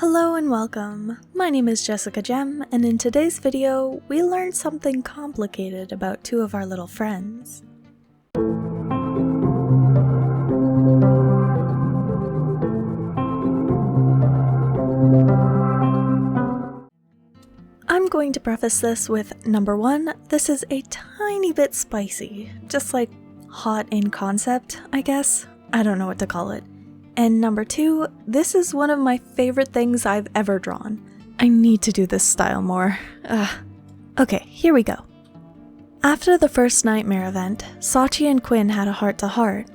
Hello and welcome. My name is Jessica Gem, and in today's video, we learned something complicated about two of our little friends. I'm going to preface this with number 1, this is a tiny bit spicy, just like hot in concept, I guess. I don't know what to call it. And number 2, this is one of my favorite things I've ever drawn. I need to do this style more. Okay, here we go. After the first nightmare event, Sachi and Quinn had a heart-to-heart.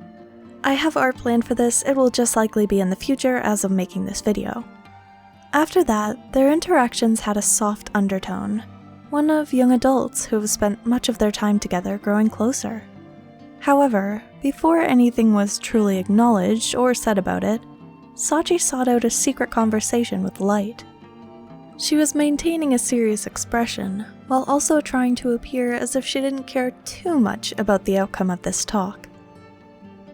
I have art planned for this, it will just likely be in the future as of making this video. After that, their interactions had a soft undertone, one of young adults who have spent much of their time together growing closer. However, before anything was truly acknowledged or said about it, Sachi sought out a secret conversation with Light. She was maintaining a serious expression, while also trying to appear as if she didn't care too much about the outcome of this talk.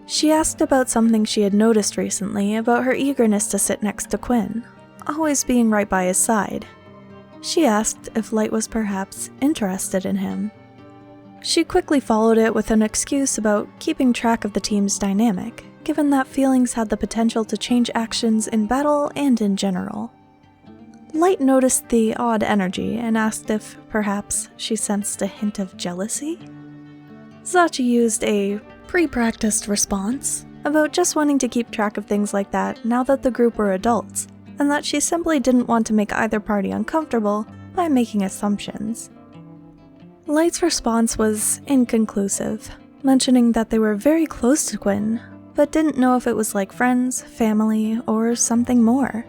She asked about something she had noticed recently about her eagerness to sit next to Quinn, always being right by his side. She asked if Light was perhaps interested in him. She quickly followed it with an excuse about keeping track of the team's dynamic, given that feelings had the potential to change actions in battle and in general. Light noticed the odd energy and asked if, perhaps, she sensed a hint of jealousy? Sachi used a pre-practiced response about just wanting to keep track of things like that now that the group were adults, and that she simply didn't want to make either party uncomfortable by making assumptions. Light's response was inconclusive, mentioning that they were very close to Quinn, but didn't know if it was like friends, family, or something more.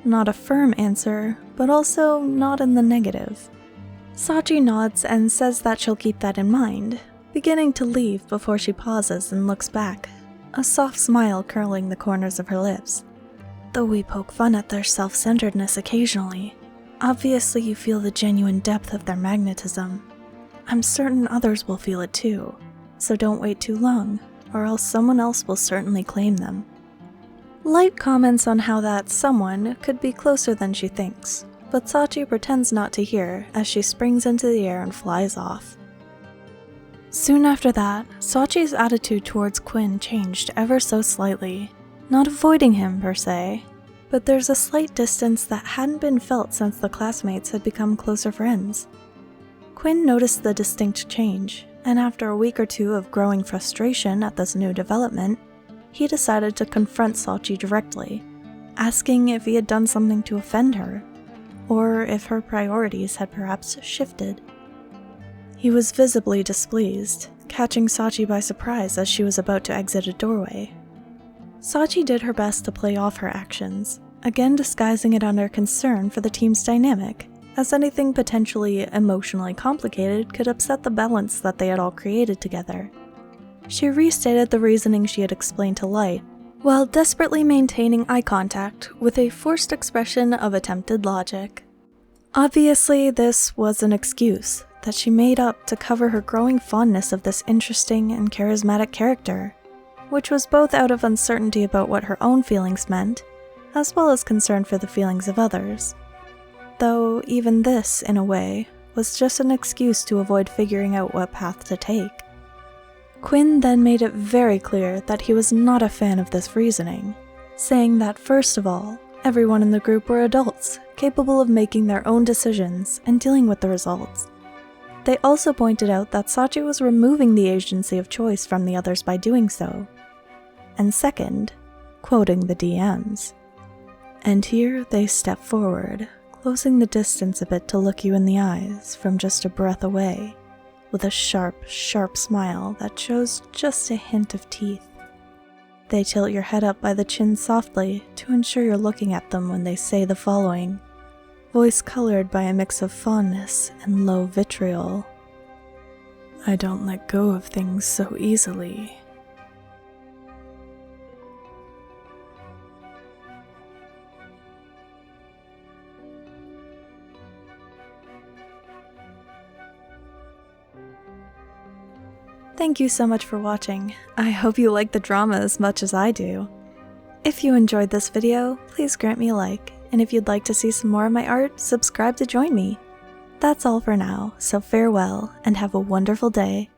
Not a firm answer, but also not in the negative. Sachi nods and says that she'll keep that in mind, beginning to leave before she pauses and looks back, a soft smile curling the corners of her lips. Though we poke fun at their self-centeredness occasionally, obviously you feel the genuine depth of their magnetism. I'm certain others will feel it too, so don't wait too long, or else someone else will certainly claim them. Light comments on how that someone could be closer than she thinks, but Sachi pretends not to hear as she springs into the air and flies off. Soon after that, Sachi's attitude towards Quinn changed ever so slightly, not avoiding him per se, but there's a slight distance that hadn't been felt since the classmates had become closer friends. Quinn noticed the distinct change, and after a week or two of growing frustration at this new development, he decided to confront Sachi directly, asking if he had done something to offend her, or if her priorities had perhaps shifted. He was visibly displeased, catching Sachi by surprise as she was about to exit a doorway. Sachi did her best to play off her actions, again disguising it under concern for the team's dynamic, as anything potentially emotionally complicated could upset the balance that they had all created together. She restated the reasoning she had explained to Light, while desperately maintaining eye contact with a forced expression of attempted logic. Obviously, this was an excuse that she made up to cover her growing fondness of this interesting and charismatic character, which was both out of uncertainty about what her own feelings meant, as well as concern for the feelings of others. Though even this, in a way, was just an excuse to avoid figuring out what path to take. Quinn then made it very clear that he was not a fan of this reasoning, saying that first of all, everyone in the group were adults, capable of making their own decisions and dealing with the results. They also pointed out that Sachi was removing the agency of choice from the others by doing so. And second, quoting the DMs, "And here they step forward, closing the distance a bit to look you in the eyes from just a breath away, with a sharp, sharp smile that shows just a hint of teeth. They tilt your head up by the chin softly to ensure you're looking at them when they say the following, voice colored by a mix of fondness and low vitriol. I don't let go of things so easily." Thank you so much for watching. I hope you like the drama as much as I do. If you enjoyed this video, please grant me a like, and if you'd like to see some more of my art, subscribe to join me. That's all for now, so farewell and have a wonderful day.